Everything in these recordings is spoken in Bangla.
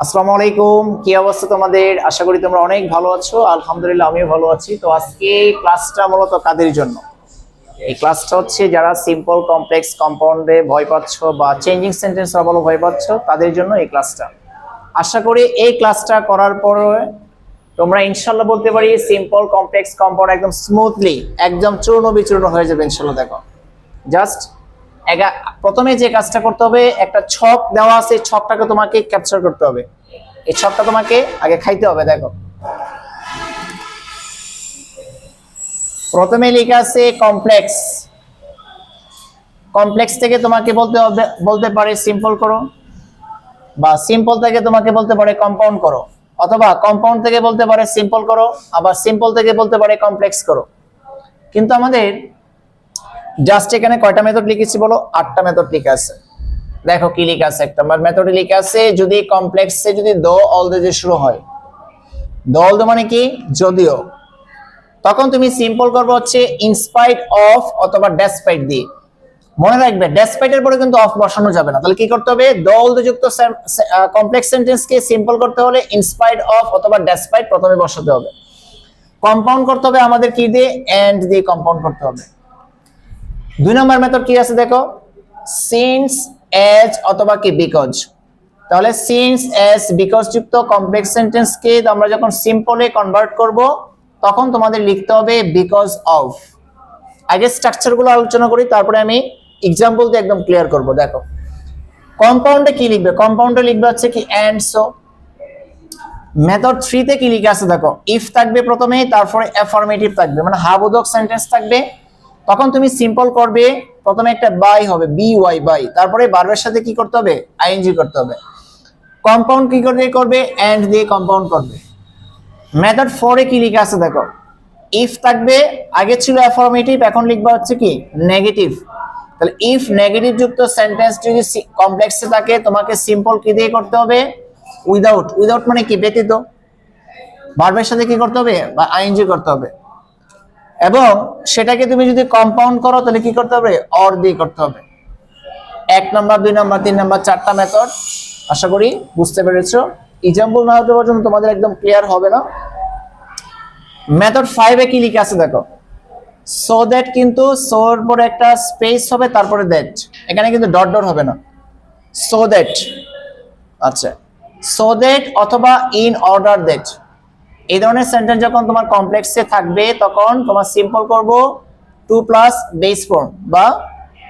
আসসালামু আলাইকুম, কি অবস্থা তোমাদের? আশা করি তোমরা অনেক ভালো আছো। আলহামদুলিল্লাহ আমিও ভালো আছি। তো আজকে এই ক্লাসটা মূলত কাদের জন্য? এই ক্লাসটা হচ্ছে যারা সিম্পল কমপ্লেক্স কম্পাউন্ডে ভয় পাচ্ছ বা চেঞ্জিং সেন্টেন্স বলো ভয় পাচ্ছ, তাদের জন্য এই ক্লাসটা। আশা করি এই ক্লাসটা করার পরে তোমরা ইনশাল্লাহ বলতে পারি সিম্পল কমপ্লেক্স কম্পাউন্ড একদম স্মুথলি একদম চূর্ণ বিচূর্ণ হয়ে যাবে ইনশাল্লাহ। দেখো জাস্ট প্রথমে যে কাজটা করতে হবে, একটা ছক দেওয়া আছে, ছকটাকে তোমাকে ক্যাপচার করতে হবে। এই ছকটা তোমাকে আগে খাইতে হবে। দেখো প্রথমে লেখা আছে কমপ্লেক্স। কমপ্লেক্স থেকে তোমাকে বলতে পারে সিম্পল করো, বা সিম্পল থেকে তোমাকে বলতে পারে কম্পাউন্ড করো, অথবা কম্পাউন্ড থেকে বলতে পারে সিম্পল করো, আবার সিম্পল থেকে বলতে পারে কমপ্লেক্স করো। কিন্তু আমাদের জাস্ট এখানে কয়টা মেথড লিখেছি বলো? 8টা মেথড লেখা আছে। দেখো কি লেখা আছে, একটা মেথডে লেখা আছে যদি কমপ্লেক্সে যদি দো অল দিয়ে শুরু হয়, দো অল মানে কি যদিও, তখন তুমি সিম্পল করবে হচ্ছে ইনস্পাইট অফ অথবা ডেসপাইট দিয়ে। মনে রাখবে ডেসপাইট এর পরে কিন্তু অফ বসানো যাবে না। তাহলে কি করতে হবে? দো অল যুক্ত কমপ্লেক্স সেন্টেন্সকে সিম্পল করতে হলে ইনস্পাইট অফ অথবা ডেসপাইট প্রথমে বসাতে হবে। কম্পাউন্ড করতে হবে আমাদের কি দিয়ে? এন্ড দিয়ে কম্পাউন্ড করতে হবে। 2 নম্বর মেথড কি আছে দেখো, সিন্স এজ অথবা কি বিকজ। তাহলে সিন্স এজ বিকজ যুক্ত কমপ্লেক্স সেন্টেন্সকে আমরা যখন সিম্পলে কনভার্ট করব, তখন তোমাদের লিখতে হবে বিকজ অফ। আগে স্ট্রাকচারগুলো আলোচনা করি, তারপরে আমি এক্সাম্পল দিয়ে একদম ক্লিয়ার করব। দেখো কম্পাউন্ডে কি লিখবে? কম্পাউন্ডে লিখবে হচ্ছে কি এন্ড সো। মেথড 3 তে কি লিখে আছে দেখো, ইফ থাকবে প্রথমে, তারপরে অ্যাফার্মেটিভ থাকবে, মানে হা বোধক সেন্টেন্স থাকবে। তখন তুমি সিম্পল করবে, প্রথমে একটা বাই হবে, বি ওয়াই বাই, তারপরে ভার্বের সাথে কি করতে হবে? আইএনজি করতে হবে। কম্পাউন্ড কি করবে? এন্ড দিয়ে কম্পাউন্ড করবে। মেথড 4 এ কি লিখে আছে দেখো, ইফ থাকবে, আগে ছিল অ্যাফার্মেটিভ, এখন লিখবা হচ্ছে কি নেগেটিভ। তাহলে ইফ নেগেটিভ যুক্ত সেন্টেন্স যদি কমপ্লেক্সে থাকে, তোমাকে সিম্পল কি দিয়ে করতে হবে? উইদাউট। উইদাউট মানে কি? ব্যতীত। ভার্বের সাথে কি করতে হবে? বা আইএনজি করতে হবে। এবং সেটাকে তুমি যদি কম্পাউন্ড করো, তাহলে কি করতে হবে? অর দিয়ে করতে হবে। 1 নাম্বার 2 নাম্বার 3 নাম্বার 4টা মেথড আশা করি বুঝতে পেরেছো। এক্সাম্পল না হতে পর্যন্ত তোমাদের একদম ক্লিয়ার হবে না। মেথড 5 এ কি লিখে আছে দেখো, সো দ্যাট, কিন্তু সোর পরে একটা স্পেস হবে, তারপরে দ্যাট। এখানে কিন্তু ডট ডট হবে না, সো দ্যাট। আচ্ছা, সো দ্যাট অথবা ইন অর্ডার দ্যাট, এই ধরনের সেন্টেন্স যখন তোমার কমপ্লেক্সে থাকবে, তখন তোমার সিম্পল করব টু প্লাস বেস ফর্ম, বা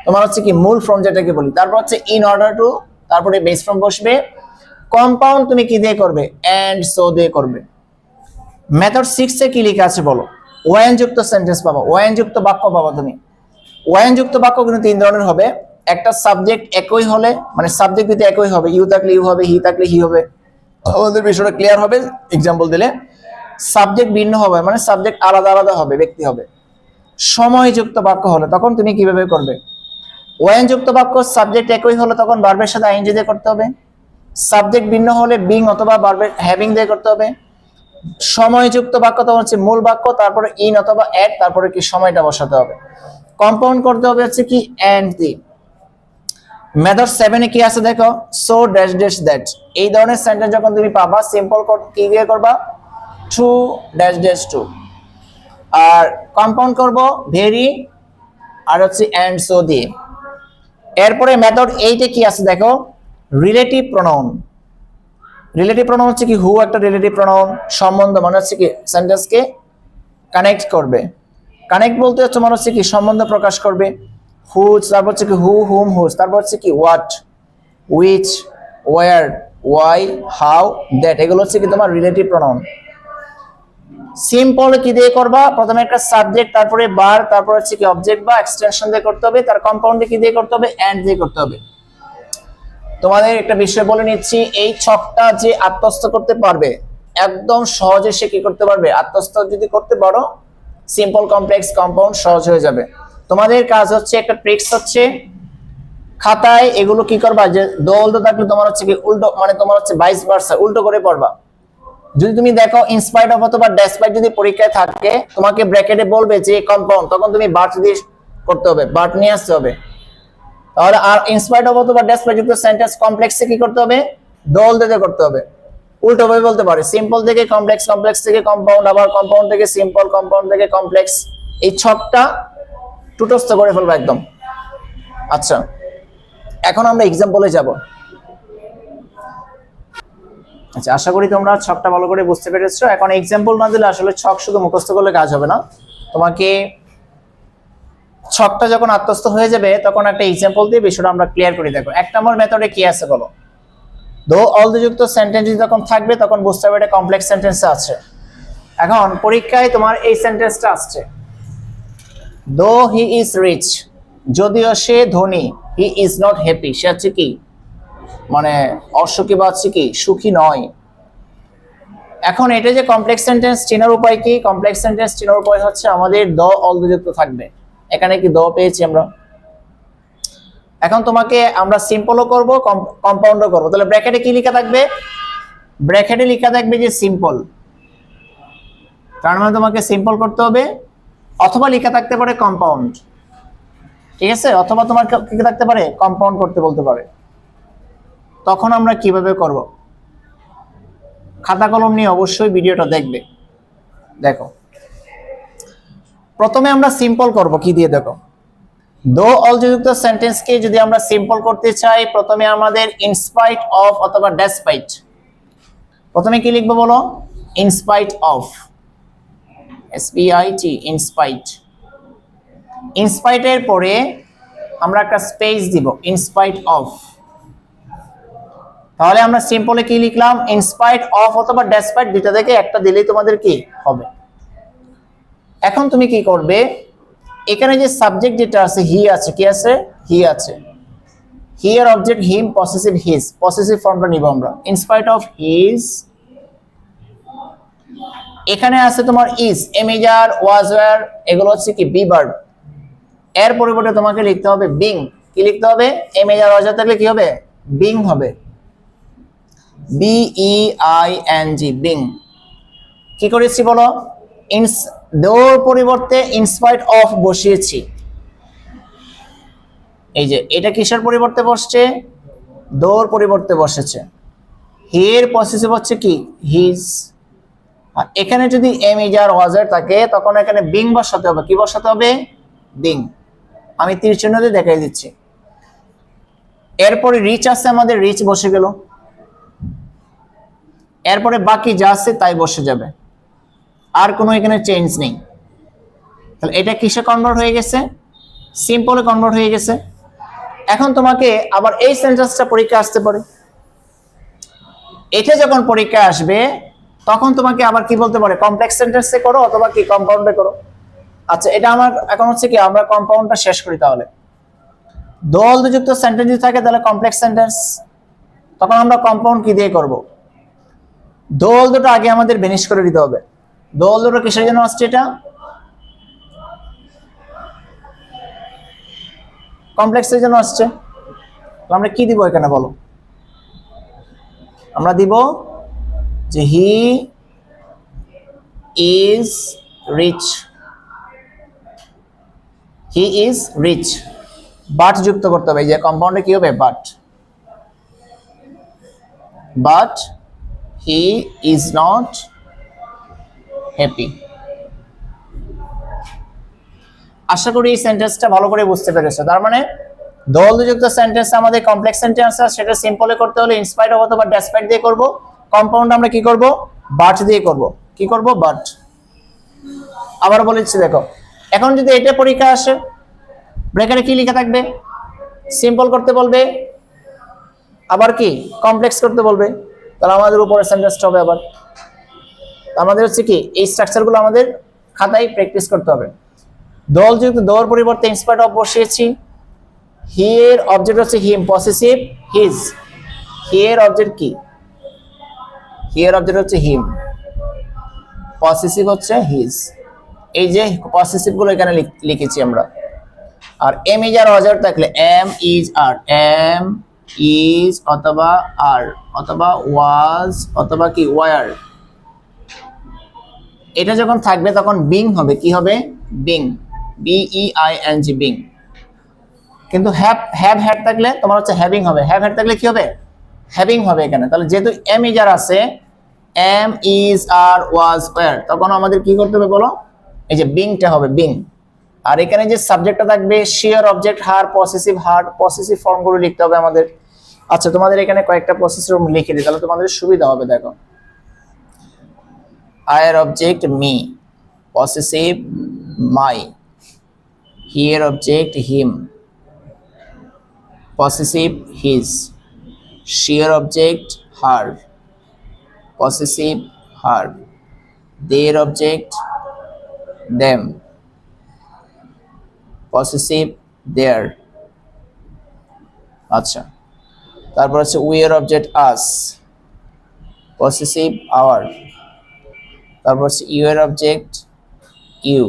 তোমার হচ্ছে কি মূল ফর্ম যেটাকে বলি, তারপর হচ্ছে ইন অর্ডার টু, তারপরে বেস ফর্ম বসবে। কম্পাউন্ড তুমি কি দিয়ে করবে? এন্ড সো দিয়ে করবে। মেথড 6 এ কি লেখা আছে বলো, ওয়ান যুক্ত সেন্টেন্স পাবো, ওয়ান যুক্ত বাক্য পাবো তুমি। ওয়ান যুক্ত বাক্য কিন্তু 3 ধরনের হবে। একটা সাবজেক্ট একই হলে, মানে সাবজেক্ট যদি একই হবে, ইউ থাকলে ইউ হবে, হি থাকলে হি হবে, আমাদের বিষয়টা ক্লিয়ার হবে এক্সাম্পল দিলে। সাবজেক্ট ভিন্ন হবে, মানে সাবজেক্ট আলাদা আলাদা হবে, ব্যক্তি হবে। সময়যুক্ত বাক্য হলে তখন তুমি কিভাবে করবে? ওয়ান যুক্ত বাক্য সাবজেক্ট একই হলে তখন ভার্বের সাথে আইএনজি দিয়ে করতে হবে। সাবজেক্ট ভিন্ন হলে বিং অথবা ভার্বের হ্যাভিং দিয়ে করতে হবে। সময়যুক্ত বাক্য তখন হচ্ছে মূল বাক্য, তারপরে ইন অথবা এট, তারপরে কি সময়টা বসাতে হবে। কম্পাউন্ড করতে হবে হচ্ছে কি এন্ড দিয়ে। মেথড 7 এ কি আছে দেখো, সো ড্যাশ ড্যাশ দ্যাট। এই ধরনের সেন্টেন্স যখন তুমি পাবা, সিম্পল কি দিয়ে করবা? Two dash dash two. আর কম্পাউন্ড করব ভেরি আর হচ্ছে এন্ড সো দিয়ে। এরপরে মেথড 8 এ কি আছে দেখো, রিলেটিভ প্রোনাউন। রিলেটিভ প্রোনাউন হচ্ছে কি হু, একটা রিলেটিভ প্রোনাউন, সম্বন্ধ মানে হচ্ছে কি সেন্টেন্সকে কানেক্ট করবে। কানেক্ট বলতে হচ্ছে মানে হচ্ছে কি সম্বন্ধ প্রকাশ করবে। হুজ, তারপর হচ্ছে কি হু, হুম, হুজ, তারপর হচ্ছে কি what, which, where, why, how, that, এগুলো হচ্ছে কি তোমার রিলেটিভ প্রোনাউন। সিম্পল কি দিয়ে করবা? প্রথমে একটা সাবজেক্ট, তারপরে বার, তারপর হচ্ছে কি অবজেক্ট বা এক্সটেনশন দিয়ে করতে হবে। তার কম্পাউন্ডে কি দিয়ে করতে হবে? এন্ড দিয়ে করতে হবে। তোমাদের একটা বিষয় বলে নিচ্ছি, এই ছকটা যে আত্মস্থ করতে পারবে, একদম সহজে সে কি করতে পারবে? আত্মস্থ যদি করতে পারো, সিম্পল কমপ্লেক্স কম্পাউন্ড সহজ হয়ে যাবে। তোমাদের কাজ হচ্ছে, একটা ট্রিক্স হচ্ছে, খাতায় এগুলো কি করবা, যে দোল থাকলে তোমার হচ্ছে কি উল্টো, মানে তোমার হচ্ছে ভাইস ভার্সা, উল্টো করে পড়বা। যদি তুমি দেখো ইনস্পাইট অফ অথবা ডেসপাইট যদি পরীক্ষায় থাকে, তোমাকে ব্র্যাকেটে বলবে যে কম্পাউন্ড, তখন তুমি বার্ট দিয়ে করতে হবে, বার্ট নিয়ে আসতে হবে। তাহলে আর ইনস্পাইট অফ অথবা ডেসপাইট যুক্ত সেন্টেন্স কমপ্লেক্সে কি করতে হবে? দোল দিয়ে করতে হবে। উল্টো ভাবে বলতে পারে সিম্পল থেকে কমপ্লেক্স, কমপ্লেক্স থেকে কম্পাউন্ড, আবার কম্পাউন্ড থেকে সিম্পল, কম্পাউন্ড থেকে কমপ্লেক্স। এই ছকটা টুটস্থ করে ফেলবো একদম। আচ্ছা, এখন আমরা এক্সাম্পলে যাব। আচ্ছা, আশা করি তোমরা ছকটা ভালো করে বুঝতে পেরেছো। এখন এক্সাম্পল না দিলে আসলে ছক শুধু মুখস্থ করলে কাজ হবে না, তোমাকে ছকটা যখন আত্মস্থ হয়ে যাবে তখন একটা এক্সাম্পল দিয়ে বিষয়টা আমরা ক্লিয়ার করে দেখো। 1 নম্বর মেথডে কি আছে বলো? দো অলদো যুক্ত সেন্টেন্স যখন থাকবে তখন বুঝতে হবে এটা কমপ্লেক্স সেন্টেন্স আছে। এখন পরীক্ষায় তোমার এই সেন্টেন্সটা আসছে, দো হি ইজ রিচ, যদিও সে ধনী, হি ইজ নট হ্যাপি, সে হচ্ছে কি মানে অসুখী বা হচ্ছে কি সুখী নয়। এখন এটা যে কমপ্লেক্স সেন্টেন্স চেনার উপায় কি? কমপ্লেক্স সেন্টেন্স চেনার উপায় হচ্ছে আমাদের দ অলদো যুক্ত থাকবে। এখানে কি দ পেয়েছি আমরা। এখন তোমাকে আমরা সিম্পলও করব, কম্পাউন্ডও করব। তাহলে ব্র্যাকেটে কি লেখা থাকবে? ব্র্যাকেটে লেখা থাকবে যে সিম্পল, তার মানে তোমাকে সিম্পল করতে হবে, অথবা লেখা থাকতে পারে কম্পাউন্ড, ঠিক আছে? অথবা তোমার কি থাকতে পারে কম্পাউন্ড করতে বলতে পারে। তখন আমরা কিভাবে করব? খাতা কলম নিয়ে অবশ্যই ভিডিওটা দেখবে। দেখো, প্রথমে আমরা সিম্পল করব কি দিয়ে? দেখো, দো অলদো যুক্ত সেন্টেন্সকে যদি আমরা সিম্পল করতে চাই প্রথমে আমাদের ইনস্পাইট অফ অথবা ডেসপাইট। প্রথমে কি লিখবো বলো? In spite of, SPIT, in spite. ইনস্পাইটের পরে আমরা একটা স্পেস দিব, ইনস্পাইট অফ। তাহলে আমরা সিম্পলে কি লিখলাম? ইনস্পাইট অফ অথবা ডেসপাইট, দুইটা থেকে একটা দিলেই তোমাদের কি হবে। এখন তুমি কি করবে? এখানে যে সাবজেক্ট যেটা আছে হি আছে, কি আছে? হি আছে। হি এর object him, possessive his, possessive ফর্মটা নিব আমরা। ইনস্পাইট অফ হিজ, এখানে আছে তোমার is, am is are, was were, এগুলো হচ্ছে কি বি ভার্ব। এর পরিবর্তে তোমাকে লিখতে হবে বিং। কি লিখতে হবে? Am is are, was were থাকলে কি হবে? বিং হবে, BEING, বিং। কি করেছি বলো? দোর পরিবর্তে ইনস্পাইট অফ বসিয়েছি। এই যে এটা কিসের পরিবর্তে বসছে? দোর পরিবর্তে বসেছে। হির পসেসিভ হচ্ছে কি হিজ। আর এখানে যদি এম ইজ আর ওয়াজ আর থাকে তখন এখানে বিং বসাতে হবে। কি বসাতে হবে? বিং। আমি তীর চিহ্ন দিয়ে দেখাই দিচ্ছি। এরপরে রিচ আছে আমাদের, রিচ বসে গেল। এরপরে বাকি যা আছে তাই বসে যাবে, আর কোনো এখানে চেঞ্জ নেই। তাহলে এটা কিসে কনভার্ট হয়ে গেছে? সিম্পলে কনভার্ট হয়ে গেছে। এখন তোমাকে আবার এই সেন্টেন্সটা পরীক্ষা আসতে পারে। এটা যখন পরীক্ষা আসবে তখন তোমাকে আবার কি বলতে পারে? কমপ্লেক্স সেন্টেন্সে করো অথবা কি কম্পাউন্ডে করো। আচ্ছা, এটা আমার এখন হচ্ছে কি আমরা কম্পাউন্ডটা শেষ করি। তাহলে দো অলদো যুক্ত সেন্টেন্স যদি থাকে তাহলে কমপ্লেক্স সেন্টেন্স, তখন আমরা কম্পাউন্ড কি দিয়ে করব? দো অলদোটা আগে আমাদের বেনিশ করে দিতে হবে। দো অলদোটা কিসের জন্য আসছে? এটা কমপ্লেক্সের জন্য আসছে। আমরা কি দিব এখানে বলো? আমরা দিব যে he is rich, he is rich. But যুক্ত করতে হবে। এই যে কম্পাউন্ডে কি হবে? But, but he is not happy. আশা করি এই সেন্টেন্সটা ভালো করে বুঝতে পেরেছো। তার মানে দো অলদো যুক্ত সেন্টেন্স আমাদের কমপ্লেক্স সেন্টেন্স আছে, সেটা সিম্পলে করতে হলে ইনস্পাইট অফ অথবা ডেসপাইট দিয়ে করব। কম্পাউন্ড আমরা কি করব? বাট দিয়ে করব। কি করব? বাট। আবার বলেছি দেখো, এখন যদি এটা পরীক্ষা আসে ব্র্যাকেটে কি লেখা থাকবে? সিম্পল করতে বলবে, আবার কি কমপ্লেক্স করতে বলবে। তাহলে আমাদের উপরে সেন্টেন্সটা হবে আবার। আমাদের হচ্ছে কি এই স্ট্রাকচারগুলো আমাদের খাতায় প্র্যাকটিস করতে হবে। দল যেহেতু দোর পরিবর্তে ইনস্পাইট অফ বসিয়েছি, হি এর অবজেক্ট হচ্ছে হিম, পসেসিভ হিজ। হি এর অবজেক্ট কি? হি এর অবজেক্ট হচ্ছে হিম, পসেসিভ হচ্ছে হিজ। এই যে পসেসিভ গুলো এখানে লিখেছি আমরা। আর এম ইজ আর ওয়াজ থাকলে am is are, am is অথবা আর অথবা ওয়াজ অথবা কি ওয়ার, এটা যখন থাকবে তখন বিং হবে। কি হবে? Being, BEING, being. কিন্তু হ্যাভ হ্যাড থাকলে তোমার হচ্ছে হ্যাভিং হবে। হ্যাভ হ্যাড থাকলে কি হবে? হ্যাভিং হবে এখানে। তাহলে যেহেতু এম ইজ আর আছে am is are was were, তখন আমাদের কি করতে হবে বলো, এই যে বিংটা হবে বিং। আর এখানে যে সাবজেক্টটা থাকবে শিয়ার, অবজেক্ট, হার, পসেসিভ ফর্মগুলো লিখতে হবে আমাদের। আচ্ছা তোমাদের এখানে কয়েকটা পসেসিভ লিখে দিই, তাহলে তোমাদের সুবিধা হবে। দেখো, আয়ের অবজেক্ট মি, পসেসিভ মাই, হিয়ার অবজেক্ট হিম, পসেসিভ হিজ, শিয়ার object her, possessive her, their object them, possessive their। আচ্ছা, তারপর আছে উইয়ার অবজেক্ট আস, পসেসিভ আওয়ার, তারপর আছে ইউর অবজেক্ট ইউ,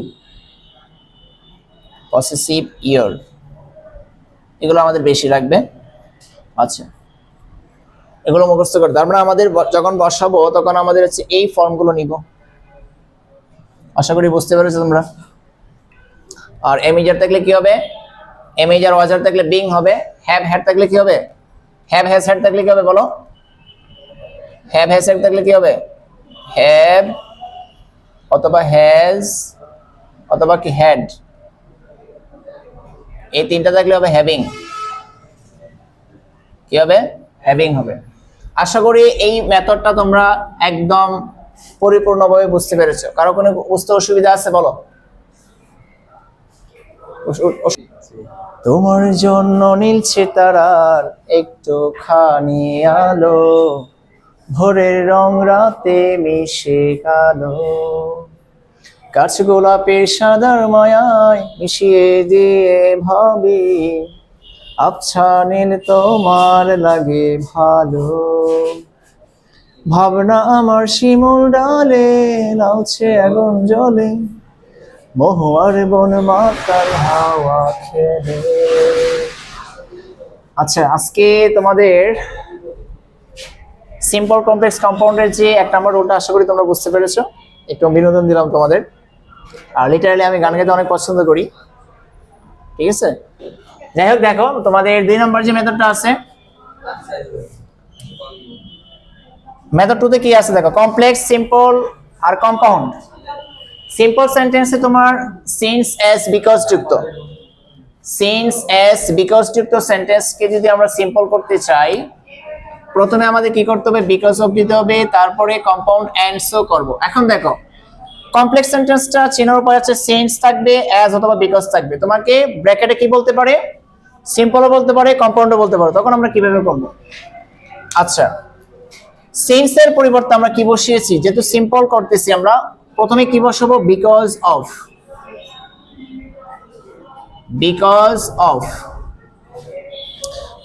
পসেসিভ ইয়র। এগুলো আমাদের বেশি লাগবে। আচ্ছা, এগুলো মুখস্থ করতে, তার মানে আমাদের যখন বসাবো তখন আমাদের হচ্ছে এই ফর্মগুলো নিব। আশা করি বুঝতে পেরেছো তোমরা। আর এমিজার থাকলে কি হবে, এমিজার ওয়াজার থাকলে বিং হবে, হ্যাভ হ্যাড থাকলে কি হবে, হ্যাভ হ্যাজ হ্যাড থাকলে কি হবে বলো, হ্যাভ হ্যাজ হ্যাড থাকলে কি হবে, হ্যাভ অথবা হ্যাজ অথবা কি হ্যাড, এই তিনটা থাকলে হবে হ্যাভিং। কি হবে, হ্যাভিং হবে। আশা করি এই মেথডটা তোমরা একদম পরিপূর্ণভাবে বুঝতে পেরেছো। কারো কোনো বুঝতে অসুবিধা আছে বলো? তোমার জন্য নীলছে তারার একটুখানি আলো, ভোরের রং রাতে মিশে কালো, কাছ গোলাপের সাদার মায়ায় মিশিয়ে দিয়ে ভাবি, আবছা নীল তোমার লাগে ভালো, ভাবনা আমার শিমুল ডালে লাউছে আগুন জ্বলে, মহুয়ার বন মাতার হাওয়া খেলে। আচ্ছা, আজকে তোমাদের সিম্পল কমপ্লেক্স কম্পাউন্ডের যে 1 নম্বর রুলটা আশা করি তোমরা বুঝতে পেরেছো। একটু বিনোদন দিলাম তোমাদের। আর লিটারালি আমি গান গাইতে অনেক পছন্দ করি, ঠিক আছে। যাই হোক, দেখো তোমাদের 2 নম্বর যে মেথডটা আছে, মেথড 2 তে কি আছে দেখো, কমপ্লেক্স, সিম্পল আর কম্পাউন্ড। সিম্পল সেন্টেন্সে তোমার সিন্স, এস, বিকজ যুক্ত, সিন্স, এস, বিকজ যুক্ত সেন্টেন্সকে যদি আমরা সিম্পল করতে চাই, প্রথমে আমাদের কি করতে হবে, বিকজ অফ দিতে হবে, তারপরে কম্পাউন্ড এন্ড সো করব। এখন দেখো, কমপ্লেক্স সেন্টেন্সটা চিনার উপায় আছে, সিন্স থাকবে, এস অথবা বিকজ থাকবে। তোমাকে ব্র্যাকেটে কি বলতে পারে, সিম্পলও বলতে পারে, কম্পাউন্ডও বলতে পারে। তখন আমরা কিভাবে করব? আচ্ছা, সিন্স এর পরিবর্তে আমরা কি বসিয়েছি, যেহেতু সিম্পল করতেছি আমরা, প্রথমে কি বসাবো, বিকজ অফ, বিকজ অফ।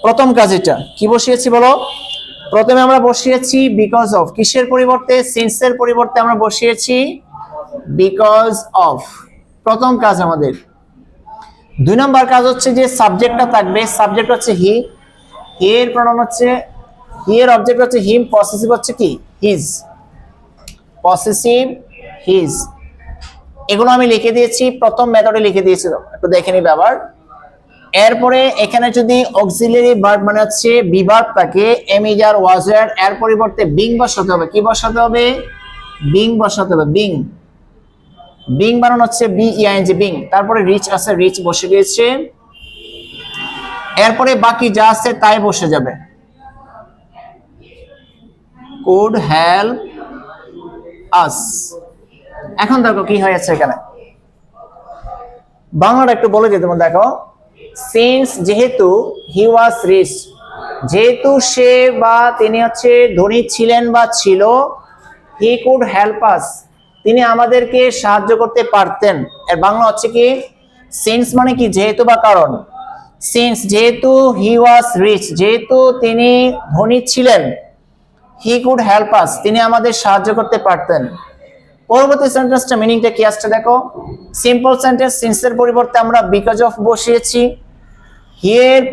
প্রথম কাজ এটা কি বসিয়েছি বলো, প্রথমে আমরা বসিয়েছি বিকজ অফ, কিসের পরিবর্তে, সিন্স এর পরিবর্তে আমরা বসিয়েছি বিকজ অফ। প্রথম কাজ আমাদের। 2 নম্বর কাজ হচ্ছে যে সাবজেক্টটা থাকবে, সাবজেক্ট হচ্ছে হি, হি এর প্রনাউন হচ্ছে, হি এর অবজেক্ট হচ্ছে হিম, পসেসিভ হচ্ছে কি হিজ, পসেসিভ হিজ। এগুলো আমি লিখে দিয়েছি, প্রথম মেথডে লিখে দিয়েছি, একটু দেখে নিবে আবার। এরপরে এখানে যদি অক্সিলারি ভার্ব মানে হচ্ছে বিভার্ব থাকে, am is are was were, এর পরিবর্তে বিং বসাতে হবে। কি বসাতে হবে, বিং বসাতে হবে, বিং। বিং বানানো হচ্ছে বিইএনজি, বিং। তারপরে রিচ আছে, রিচ বসে গিয়েছে। এরপরে বাকি যা আছে তাই বসে যাবে। Could help us. এখন দেখো কি হয়েছে এখানে, বাংলাটা একটু বলে দিই তোমার। দেখো, সিন্স যেহেতু হি ওয়াজ রিচ, যেহেতু সে বা তিনি হচ্ছে ধনী ছিলেন বা ছিল, হি কুড হেল্প আস, তিনি আমাদেরকে সাহায্য করতে পারতেন। এর বাংলা হচ্ছে কি, সিন্স মানে কি যেহেতু বা কারণ। সিন্স যেহেতু হি ওয়াজ রিচ, যেহেতু তিনি ধনী ছিলেন, হি কুড হেল্প আস, তিনি আমাদের সাহায্য করতে পারতেন। পরবর্তী সেন্টেন্সটা মিনিংটা কি আসছে দেখো, সিম্পল সেন্টেন্স, সিন্সের পরিবর্তে আমরা বিকজ অফ বসিয়েছি, হিয়ার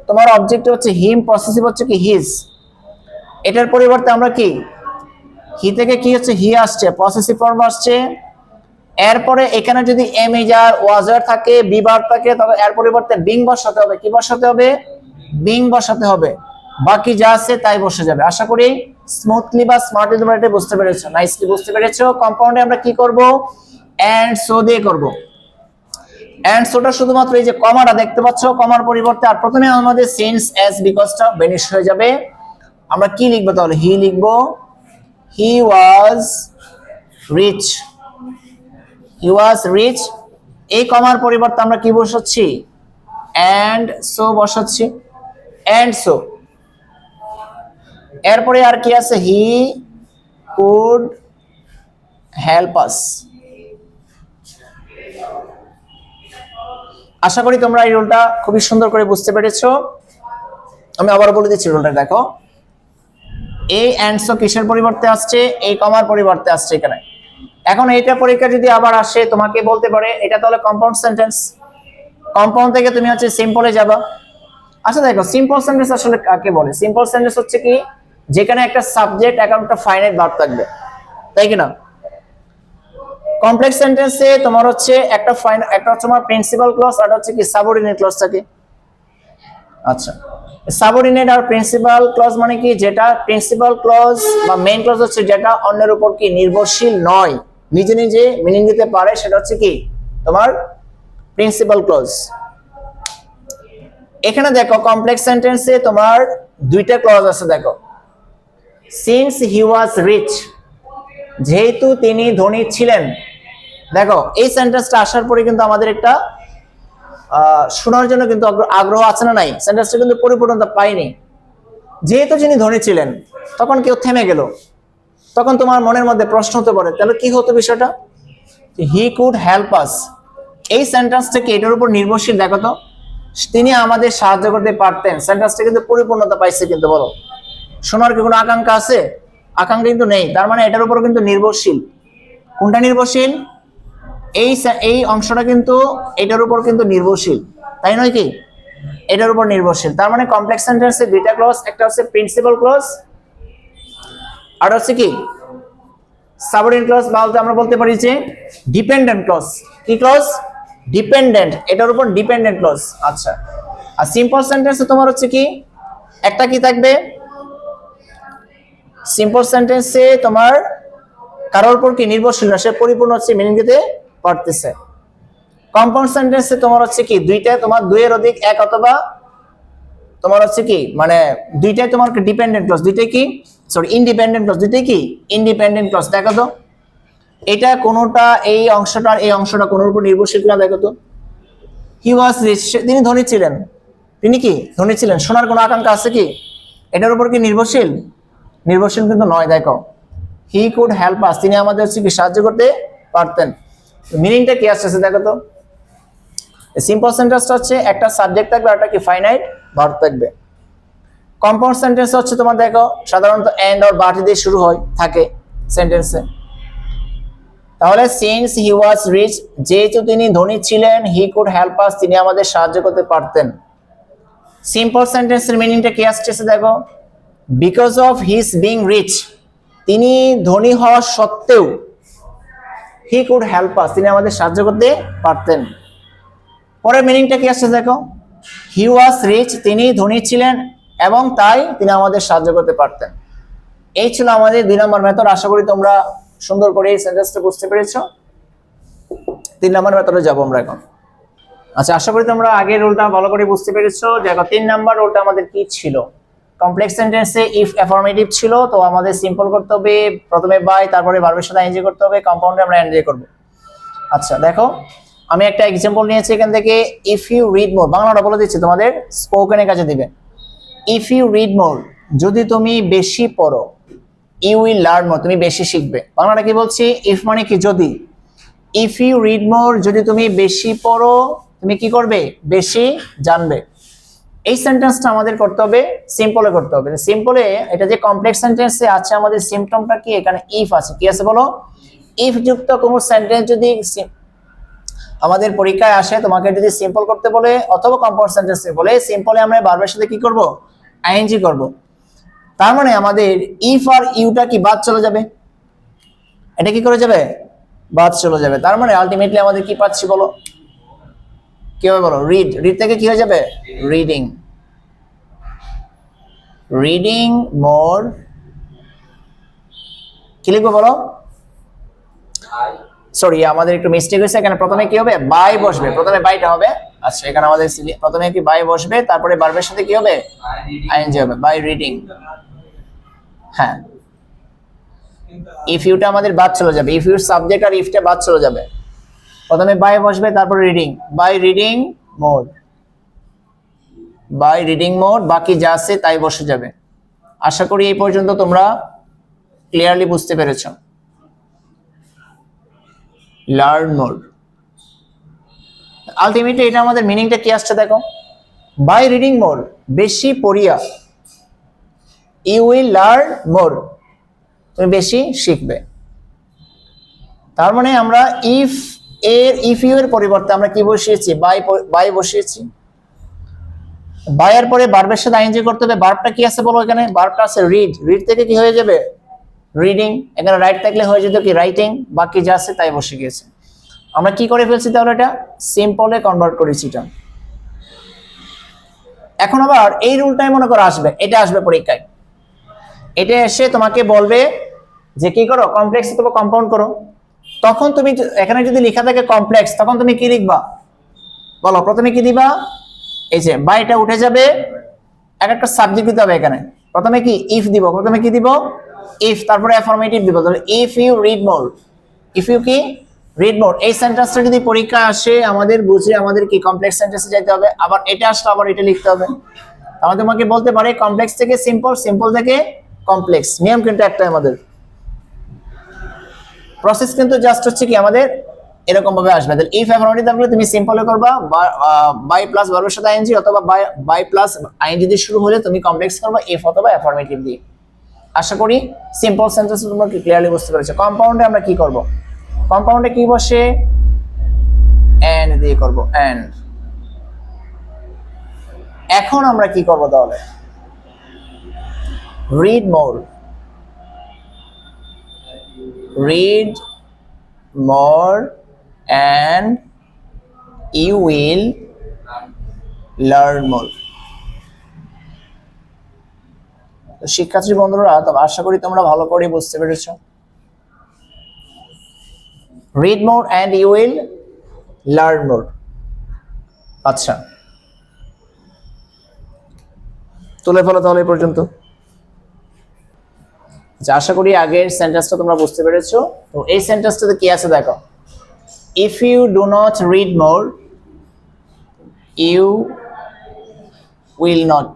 তোমার অবজেক্ট হচ্ছে হিম, পসেসিভ হচ্ছে কি হিজ, এটার পরিবর্তে আমরা কি হি থেকে কি হচ্ছে হি আসছে, পসেসিভ ফর্ম আসছে। এরপরে এখানে যদি am is are was were থাকে, বি ভার্ব থাকে, তবে এর পরিবর্তে বিং বসাতে হবে। কি বসাতে হবে, বিং বসাতে হবে। বাকি যা আছে তাই বসে যাবে। আশা করি স্মুথলি বা স্মার্টলি তোমরা এটা বুঝতে পেরেছো, নাইসলি বুঝতে পেরেছো। কম্পাউন্ডে আমরা কি করব, এন্ড সো দিয়ে করব। এন্ড সোটা শুধুমাত্র এই যে কমাটা দেখতে পাচ্ছ, কমার পরিবর্তে আর প্রথমে আমাদের সিন্স অ্যাজ বিকজটা বেনিশ হয়ে যাবে। আমরা কি লিখবো তাহলে, হি লিখবো, হি ওয়াজ রিচ, হি ওয়াজ রিচ। এই কমার পরিবর্তে আমরা কি বসাচ্ছি, এন্ড সো বসাচ্ছি, এন্ড সো। এরপরে আর কি আছে, হি কুড হেল্প আস। আশা করি তোমরা এই রুলটা খুবই সুন্দর করে বুঝতে পেরেছো। আমি আবার বলে দিচ্ছি রুলটা দেখো, এই এন্ড সো কিসের পরিবর্তে আসছে, এই কমার পরিবর্তে আসছে এখানে। এখন এইটা পরীক্ষা যদি আবার আসে তোমাকে বলতে পারে এটা তাহলে কম্পাউন্ড সেন্টেন্স, কম্পাউন্ড থেকে তুমি হচ্ছে সিম্পলে যাবা। আচ্ছা দেখো, সিম্পল সেন্টেন্স আসলে কাকে বলে? সিম্পল সেন্টেন্স হচ্ছে কি, যেখানে একটা সাবজেক্ট এবং একটা ফাইনাইট ভার্ব থাকবে, তাই কি না? কমপ্লেক্স সেন্টেন্সে তোমার হচ্ছে একটা হচ্ছে তোমার প্রিন্সিপাল ক্লজ আর হচ্ছে কি সাবঅর্ডিনেট ক্লজ থাকে। আচ্ছা, সাবঅর্ডিনেট আর প্রিন্সিপাল ক্লজ মানে কি, যেটা প্রিন্সিপাল ক্লজ বা মেইন ক্লজ হচ্ছে যেটা অন্যের উপর কি নির্ভরশীল নয়, নিজে নিজে মিনিং দিতে পারে, সেটা হচ্ছে কি তোমার প্রিন্সিপাল ক্লজ। এখানে দেখো কমপ্লেক্স সেন্টেন্সে তোমার দুইটা ক্লজ আছে। দেখো, সিন্স হি ওয়াজ রিচ, যেহেতু তিনি ধনী ছিলেন। দেখো এই সেন্টেন্সটা আসার পরে কিন্তু আমাদের একটা শোনার জন্য কিন্তু আগ্রহ আছে না নাই? সেন্টেন্সটা কিন্তু পরিপূর্ণতা পায়নি। যেহেতু যিনি ধনী ছিলেন, তখন কেউ থেমে গেল, তখন তোমার মনের মধ্যে প্রশ্ন হতে পারে তাহলে কি হতো বিষয়টা, হি কুড হেল্প আস। এই সেন্টেন্সটা কি এটার উপর নির্ভরশীল? দেখো তো, তিনি আমাদের সাহায্য করতে পারতেন, সেন্টেন্সটা কিন্তু পরিপূর্ণতা পাইছে। কিন্তু বলো, শোনার কি কোনো আকাঙ্ক্ষা আছে? আকাঙ্ক্ষা কিন্তু নেই, তার মানে এটার উপর কিন্তু নির্ভরশীল। কোনটা নির্ভরশীল? এই অংশটা কিন্তু এটার উপর কিন্তু নির্ভরশীল, তাই নয় কি? এটার উপর নির্ভরশীল। তার মানে কমপ্লেক্স সেন্টেন্সে দুইটা ক্লজ, একটা হচ্ছে প্রিন্সিপাল ক্লজ আর হচ্ছে কি সাবঅর্ডিনেট ক্লজ, বলতে আমরা বলতে পারি যে ডিপেন্ডেন্ট ক্লজ। কি ক্লজ? ডিপেন্ডেন্ট, এটার উপর ডিপেন্ডেন্ট ক্লজ। আচ্ছা, আর সিম্পল সেন্টেন্সে তোমার হচ্ছে কি একটা কি থাকবে, সিম্পল সেন্টেন্সে তোমার কারোর উপর কি নির্ভরশীল না, সে পরিপূর্ণ হচ্ছে মিনিং দিতে পারতেছে। কম্পাউন্ড সেন্টেন্সে তোমার হচ্ছে কি দুইটা, তোমার দুইয়ের অধিক এক অথবা তোমার হচ্ছে কি মানে দুইটাই তোমার ডিপেন্ডেন্ট ক্লজ, দুইটাই কি সরি ইন্ডিপেন্ডেন্ট ক্লজ, দুইটাই কি ইন্ডিপেন্ডেন্ট ক্লজ। দেখো তো এটা কোনোটা, এই অংশটা এই অংশটা কোনোর উপর নির্ভরশীল কিনা দেখো তো। হি ওয়াজ রিচ, তিনি ধনী ছিলেন, তিনি কি ধনী ছিলেন, শোনার কোনো আকাঙ্ক্ষা আছে কি? এটার উপর কি নির্ভরশীল? নির্ভরশীল কিন্তু নয়। দেখো, হি কুড হেল্প আস, তিনি আমাদের হচ্ছে কি সাহায্য করতে পারতেন। মিনিংটা কি আসছে দেখো তো, সিম্পল সেন্টেন্সটা হচ্ছে একটা সাবজেক্ট থাকবে আর একটা কি ফাইনাইট ভার্ব থাকবে। কম্পাউন্ড সেন্টেন্স হচ্ছে তোমার দেখো সাধারণত এন্ড অর বাট দিয়ে শুরু হয় থাকে সেন্টেন্সে। তাহলে সিন্স হি ওয়াজ রিচ, যেহেতু তিনি ধনী ছিলেন, হি কুড হেল্প আস, তিনি আমাদের সাহায্য করতে পারতেন। সিম্পল সেন্টেন্সের মিনিংটা কি আসছে দেখো, because of his being rich, তিনি ধনী হওয়া সত্ত্বেও হি কুড হেল্প আস, তিনি আমাদের সাহায্য করতে পারতেন। পরের মিনিংটা কি আসছে দেখো, হি ওয়াজ রিচ, তিনি ধনী ছিলেন এবং তাই তিনি আমাদের সাহায্য করতে পারতেন। এই ছিল আমাদের 2 নম্বর মেথড। আশা করি তোমরা সুন্দর করে এই সেন্টেন্সটা বুঝতে পেরেছো। 3 নম্বর মেথডে যাব আমরা এখন। আচ্ছা, আশা করি তোমরা আগের রুলটা ভালো করে বুঝতে পেরেছো। দেখো 3 নম্বর রুলটা আমাদের কি ছিল, কমপ্লেক্স সেন্টেন্সে ইফ অ্যাফার্মেটিভ ছিল তো আমাদের সিম্পল করতে হবে, প্রথমে বাই তারপরে ভার্বের সাথে আইএনজি করতে হবে, কম্পাউন্ডে আমরা এনজি করব। আচ্ছা দেখো, আমি একটা এক্সাম্পল নিয়েছি এখান থেকে, ইফ ইউ রিড মোর, বাংলাটা বলে দিচ্ছি তোমাদের, স্পোকেনের কাছে দিবে। ইফ ইউ রিড মোর, যদি তুমি বেশি পড়ো, ইউ উইল লার্ন মোর, তুমি বেশি শিখবে। বাংলাটা কি বলছি, ইফ মানে কি যদি, ইফ ইউ রিড মোর, যদি তুমি বেশি পড়ো তুমি কি করবে, বেশি জানবে। এই সেন্টেন্সটা আমাদের করতে হবে সিম্পলে করতে হবে। সিম্পলে এটা যে কমপ্লেক্স সেন্টেন্সে আছে আমাদের সিম্পটমটা কি, এখানে ইফ আছে। কি আছে বলো, ইফ যুক্ত কোনো সেন্টেন্স যদি আমাদের পরীক্ষায় আসে, তোমাকে যদি সিম্পল করতে বলে অথবা কম্পাউন্ড সেন্টেন্স বলে, সিম্পলে আমরা ভার্বের সাথে কি করব, আইএনজি করব। তার মানে আমাদের ইফ আর ইউটা কি বাদ চলে যাবে, এটা কি করে যাবে, বাদ চলে যাবে। তার মানে আলটিমেটলি আমাদের কি পাচ্ছি বলো, কি হবে বলো, রিড, রিড থেকে কি হয়ে যাবে, রিডিং, রিডিং মোর কি লিখবো বলো? সরি, আমাদের একটু মিস্টেক হয়েছে, এখানে প্রথমে কি হবে? বাই বসবে, প্রথমে বাইটা হবে। আচ্ছা, এখানে আমাদের প্রথমে কি বাই বসবে, তারপরে ভার্বের সাথে কি হবে? আইএনজি হবে, বাই রিডিং। হ্যাঁ, ইফ ইউটা আমাদের বাদ চলে যাবে, ইফ ইউর সাবজেক্ট আর ইফটা বাদ চলে যাবে। প্রথমে বাই বসবে, তারপরে reading, by reading more, by reading more, বাকি যা আছে তাই বসে যাবে। আশা করি এই পর্যন্ত তোমরা ক্লিয়ারলি বুঝতে পেরেছো। লার্ন মোর, আলটিমেটলি এটা আমাদের মিনিংটা কি আসছে দেখো, বাই রিডিং মোর, বেশি পড়িয়া, ইউ উইল লার্ন মোর, তুমি বেশি শিখবে। তার মানে আমরা ইফ ইউ এর পরিবর্তে আমরা কি বসিয়েছি? বাই বসিয়েছি। বাই এর পরে ভার্বের সাথে আইএনজি করতে হবে। ভার্বটা কি আছে বলো? এখানে ভার্বটা আছে রিড, রিড থেকে কি হয়ে যাবে? রিডিং। এখানে রাইট থাকলে হয়ে যেত কি? রাইটিং। বাকি যা আছে তাই বসে গিয়েছে। আমরা কি করে ফেলছি তাহলে? এটা সিম্পলে কনভার্ট করেছি এটা। এখন আবার এই রুলটাই মনে করো আসবে, এটা আসবে পরীক্ষায়, এটা এসে তোমাকে বলবে যে কি করো, কমপ্লেক্স অথবা কম্পাউন্ড করো। তখন তুমি এখানে যদি লেখা থাকে কমপ্লেক্স, তখন তুমি কি লিখবা বলো? প্রথমে কি দিবা? এই যে বাইটা উঠে যাবে, এক একটা সাবজেক্ট দিতে হবে। এখানে প্রথমে কি? ইফ দিব। প্রথমে কি দিব? ইফ, তারপরে অ্যাফার্মেটিভ দিব। তাহলে if you read more, if you কি? Read more. এই সেন্টেন্সটা যদি পরীক্ষা আসে আমাদের বুঝে আমাদের কি কমপ্লেক্স সেন্টেন্সে যেতে হবে। আবার এটা আসলে আবার এটা লিখতে হবে। আমাদের তোমাকে বলতে পারে কমপ্লেক্স থেকে সিম্পল, সিম্পল থেকে কমপ্লেক্স। নিয়ম কিন্তু একটাই, আমাদের প্রসেস কিন্তু জাস্ট হচ্ছে কি আমাদের এরকম ভাবে আসবে। তাহলে ইফ অ্যাফার্মেটিভ থাকলে তুমি সিম্পলে করবা, বাই প্লাস ভার্বের সাথে আইএনজি, অথবা বাই প্লাস আইএনজি দিয়ে শুরু হলে তুমি কমপ্লেক্স করবা ইফ অথবা অ্যাফার্মেটিভ দিয়ে। আশা করি সিম্পল সেন্টেন্স তোমরা কি ক্লিয়ারলি বুঝতে পেরেছো। কম্পাউন্ডে আমরা কি করব? কম্পাউন্ডে কি বসে? এন্ড দিয়ে করব, এন্ড। এখন আমরা কি করব তাহলে? Read more, read more and you will learn more. শিক্ষার্থী বন্ধুরা, আশা করি তোমরা ভালো করে বুঝতে পেরেছো। read more and you will learn more। আচ্ছা, তুলে ফেলো তাহলে এই পর্যন্ত। আশা করি আগের সেন্টেন্সটা তোমরা বুঝতে পেরেছো। তো এই সেন্টেন্সটাতে কি আছে দেখো, if you do not read more you will not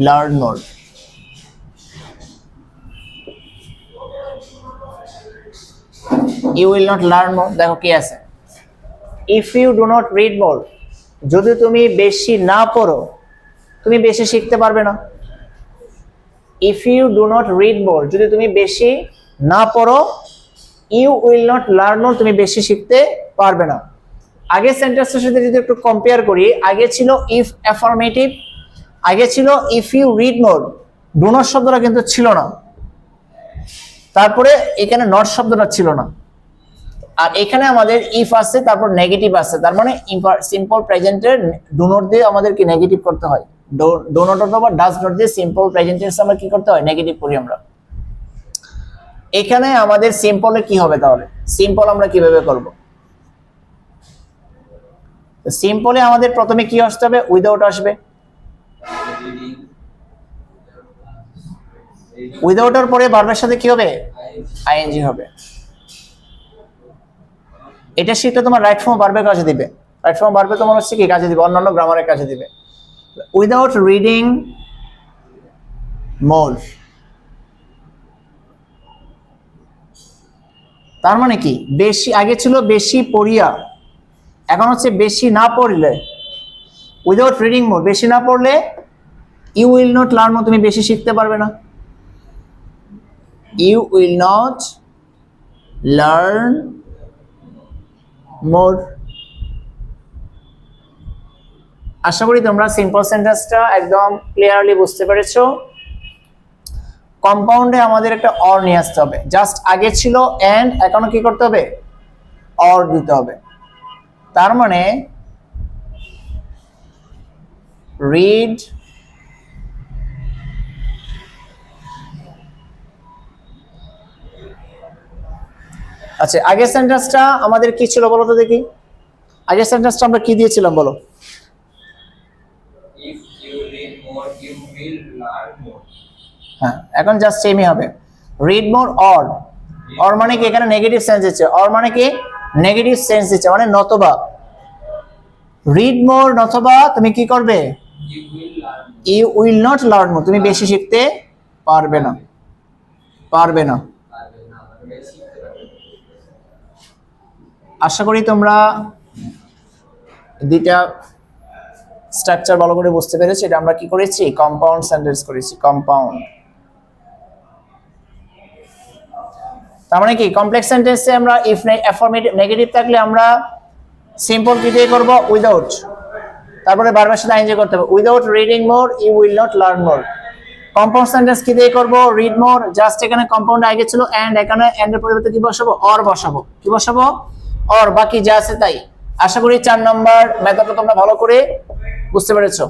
learn more. You will not learn more, দেখো কি আছে, if you do not read more, যদি তুমি বেশি না পড়ো তুমি বেশি শিখতে পারবে না। If you do not read more, যদি তুমি বেশি না পড়ো, you will not learn more, তুমি বেশি শিখতে পারবে না। আগের সেন্টেন্সের সাথে যদি একটু কম্পেয়ার করি, আগে ছিল ইফ অ্যাফার্মেটিভ, আগে ছিল if you read more, do not শব্দটা কিন্তু ছিল না, তারপরে এখানে নট শব্দটা ছিল না, আর এখানে আমাদের ইফ আছে, তারপর নেগেটিভ আছে। তার মানে সিম্পল প্রেজেন্টের ডু নট দিয়ে আমাদের কি নেগেটিভ করতে হয়, ডু নট অথবা ডাজ নট দিয়ে সিম্পল প্রেজেন্ট টেন্স আমরা কি করতে হয়, নেগেটিভ করি আমরা। এখানে আমাদের সিম্পলে কি হবে তাহলে? সিম্পল আমরা কিভাবে করব? সিম্পলে আমাদের প্রথমে কি আসতে হবে? উইদাউট আসবে। উইদাউটের পরে ভার্বের সাথে কি হবে? আইএনজি হবে। এটা শিখলে তোমার রাইট ফর্ম ভার্বের কাজে দিবে। রাইট ফর্ম ভার্বে তোমার হচ্ছে কি কাজে দিবে? অন্যান্য গ্রামারের কাজে দিবে। উইদাউট রিডিং মোর, তার মানে কি বেশি, আগে ছিল বেশি পড়িয়া, এখন হচ্ছে বেশি না পড়লে। উইদাউট রিডিং মোর, বেশি না পড়লে you will not learn more, তুমি বেশি শিখতে পারবে না। You will not learn more. আশা করি তোমরা সিম্পল সেন্টেন্সটা একদম ক্লিয়ারলি বুঝতে পেরেছো। কম্পাউন্ডে আমাদের একটা অর নিয়ে আসতে হবে। জাস্ট আগে ছিল এন্ড, এখনো কি করতে হবে? অর দিতে হবে। তার মানে রিড আচ্ছা, আগের সেন্টেন্সটা আমাদের কি ছিল বলো তো দেখি। আগের সেন্টেন্সটা আমরা কি দিয়েছিলাম বলো। If you read more, you will learn more. হ্যাঁ, এখন জাস্ট সেমই হবে। রিড মোর অর মানে কি এখানে নেগেটিভ সেন্স দিচ্ছে, অর মানে কি নেগেটিভ সেন্স দিচ্ছে, মানে নতবা। রিড মোর নতবা তুমি কি করবে, You will learn. You will not learn more, তুমি বেশি শিখতে পারবে না, পারবে না। পারবে না, আমরা শিখতে পারবে। আশা করি তোমরা দুইটা স্ট্রাকচার ভালো করে বুঝতে পেরেছি। এটা আমরা কি করেছি, কম্পাউন্ড সেন্টেন্স করেছি, কম্পাউন্ড। তার মানে কি কমপ্লেক্স সেন্টেন্সে আমরা ইফ অ্যাফার্মেটিভ নেগেটিভ থাকলে আমরা সিম্পল কি দিয়ে করব, উইদাউট, তারপরে বারবার সাথে আইএনজি করতে হবে। Without reading more you will not learn more. Compound sentence কি দিয়ে করব, রিড মোর, জাস্ট এখানে কম্পাউন্ড আগে ছিল এন্ড, এখানে এন্ড এর পরিবর্তে কি বসাবো, অর বসাবো। কি বসাবো, অর, বাকি যা আছে তাই। আশা করি 4 নম্বর মেথডটা তোমরা ভালো করে বুঝতে পেরেছো।